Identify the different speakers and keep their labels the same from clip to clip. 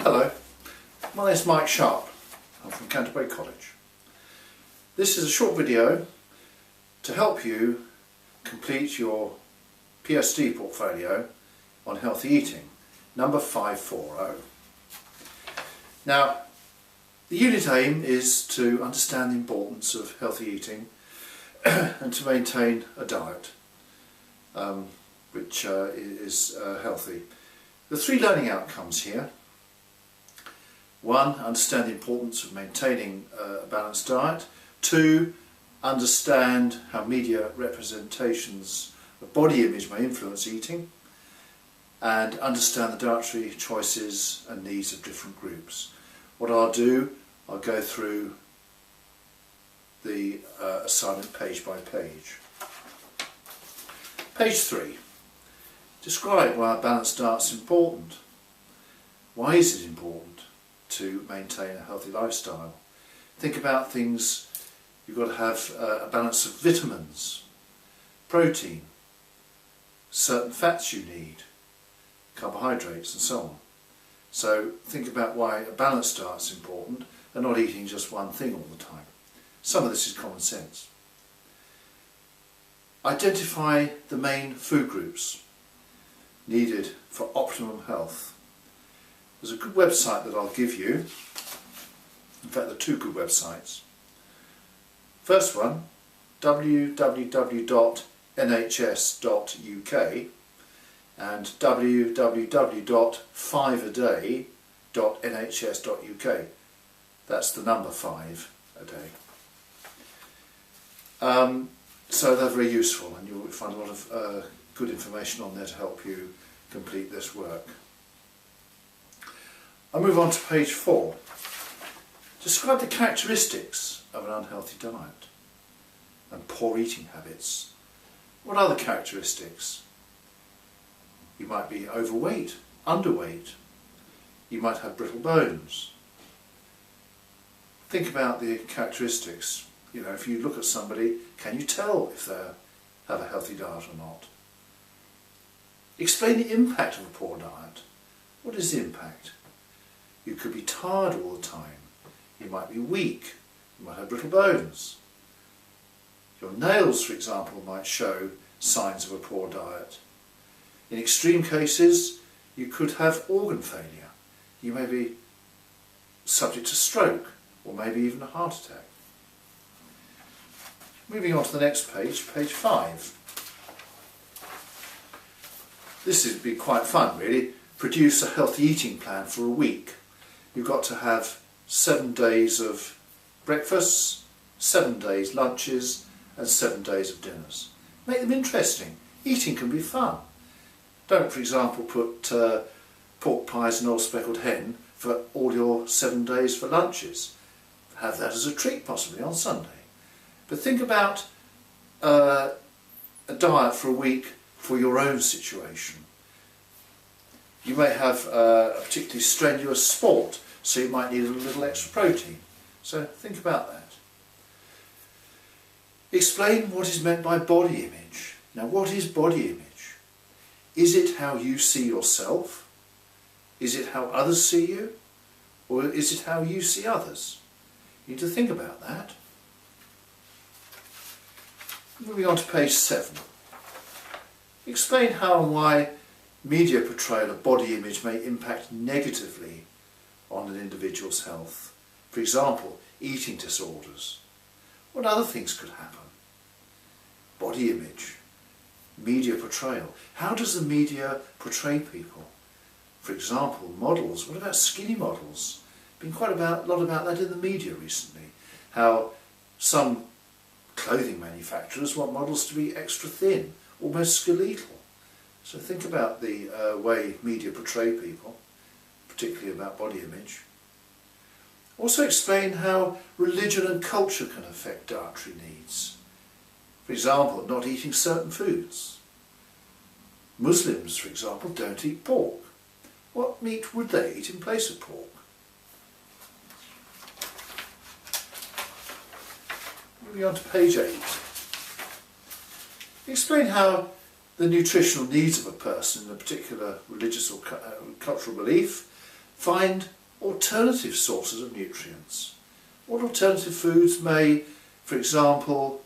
Speaker 1: Hello, my name is Mike Sharpe. I'm from Canterbury College. This is a short video to help you complete your PSD portfolio on healthy eating, number 540. Now, the unit aim is to understand the importance of healthy eating and to maintain a diet which is healthy. The three learning outcomes here: one, understand the importance of maintaining a balanced diet; two, understand how media representations of body image may influence eating; and understand the dietary choices and needs of different groups. What I'll do, I'll go through the assignment page by page. Page 3. Describe why a balanced diet is important. Why is it important to maintain a healthy lifestyle? Think about things. You've got to have a balance of vitamins, protein, certain fats you need, carbohydrates and so on. So think about why a balanced diet is important and not eating just one thing all the time. Some of this is common sense. Identify the main food groups needed for optimum health. There's a good website that I'll give you. In fact, there are two good websites. First one, www.nhs.uk and www.5aday.nhs.uk. That's the number 5 a day. So they're very useful, and you'll find a lot of good information on there to help you complete this work. I'll move on to page 4. Describe the characteristics of an unhealthy diet and poor eating habits. What are the characteristics? You might be overweight, underweight. You might have brittle bones. Think about the characteristics. You know, if you look at somebody, can you tell if they have a healthy diet or not? Explain the impact of a poor diet. What is the impact? You could be tired all the time. You might be weak. You might have brittle bones. Your nails, for example, might show signs of a poor diet. In extreme cases, you could have organ failure. You may be subject to stroke or maybe even a heart attack. Moving on to the next page, page 5. This would be quite fun, really. Produce a healthy eating plan for a week. You've got to have 7 days of breakfasts, 7 days lunches, and 7 days of dinners. Make them interesting. Eating can be fun. Don't, for example, put pork pies and old speckled hen for all your 7 days for lunches. Have that as a treat possibly on Sunday. But think about a diet for a week for your own situation. You may have a particularly strenuous sport, so you might need a little extra protein. So think about that. Explain what is meant by body image. Now, what is body image? Is it how you see yourself? Is it how others see you? Or is it how you see others? You need to think about that. Moving on to page 7. Explain how and why media portrayal of body image may impact negatively on an individual's health. For example, eating disorders. What other things could happen? Body image, media portrayal. How does the media portray people? For example, models. What about skinny models? Been quite a lot about that in the media recently. How some clothing manufacturers want models to be extra thin, almost skeletal. So think about the way media portray people, particularly about body image. Also explain how religion and culture can affect dietary needs. For example, not eating certain foods. Muslims, for example, don't eat pork. What meat would they eat in place of pork? Moving on to page 8. Explain how the nutritional needs of a person in a particular religious or cultural belief Find alternative sources of nutrients. What alternative foods may, for example,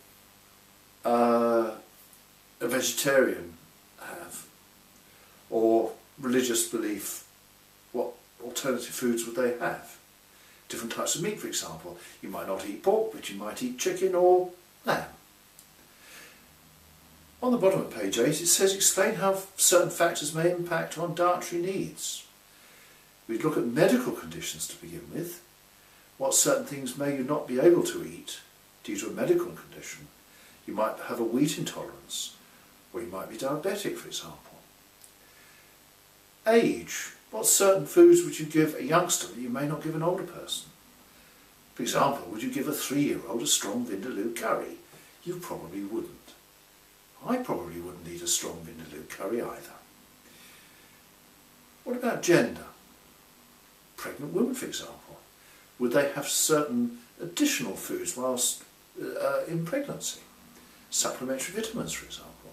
Speaker 1: a vegetarian have? Or religious belief, what alternative foods would they have? Different types of meat, for example. You might not eat pork, but you might eat chicken or lamb. On the bottom of page 8 it says explain how certain factors may impact on dietary needs. We'd look at medical conditions to begin with. What certain things may you not be able to eat due to a medical condition. You might have a wheat intolerance, or you might be diabetic, for example. Age. What certain foods would you give a youngster that you may not give an older person? For example, would you give a 3-year-old a strong vindaloo curry? You probably wouldn't. I probably wouldn't eat a strong vindaloo curry either. What about gender? Pregnant women, for example. Would they have certain additional foods whilst in pregnancy? Supplementary vitamins, for example.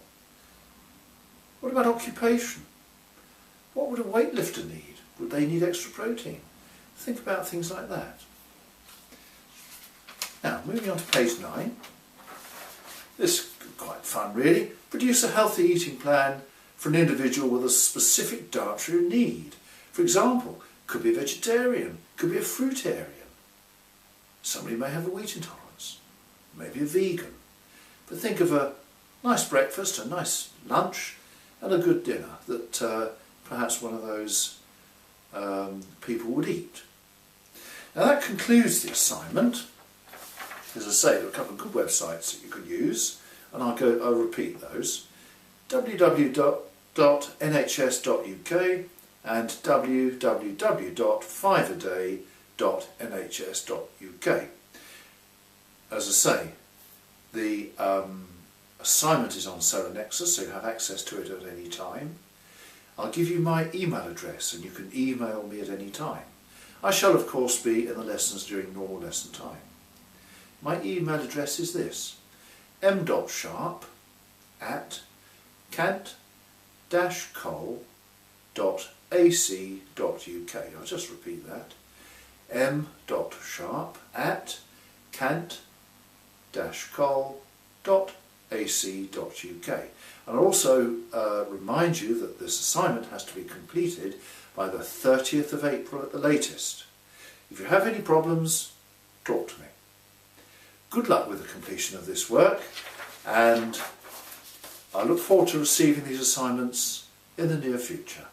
Speaker 1: What about occupation? What would a weightlifter need? Would they need extra protein? Think about things like that. Now, moving on to page 9. This is quite fun, really. Produce a healthy eating plan for an individual with a specific dietary need. For example, could be a vegetarian, could be a fruitarian. Somebody may have a wheat intolerance, maybe a vegan. But think of a nice breakfast, a nice lunch, and a good dinner that perhaps one of those people would eat. Now that concludes the assignment. As I say, there are a couple of good websites that you can use, and I'll repeat those. www.nhs.uk and www.5aday.nhs.uk. As I say, the assignment is on Solar Nexus, so you have access to it at any time. I'll give you my email address and you can email me at any time. I shall of course be in the lessons during normal lesson time. My email address is this: m.sharpe@cant-col.ac.uk. I'll just repeat that. m.sharpe@cant-col.ac.uk. And I'll also remind you that this assignment has to be completed by the 30th of April at the latest. If you have any problems, talk to me. Good luck with the completion of this work, and I look forward to receiving these assignments in the near future.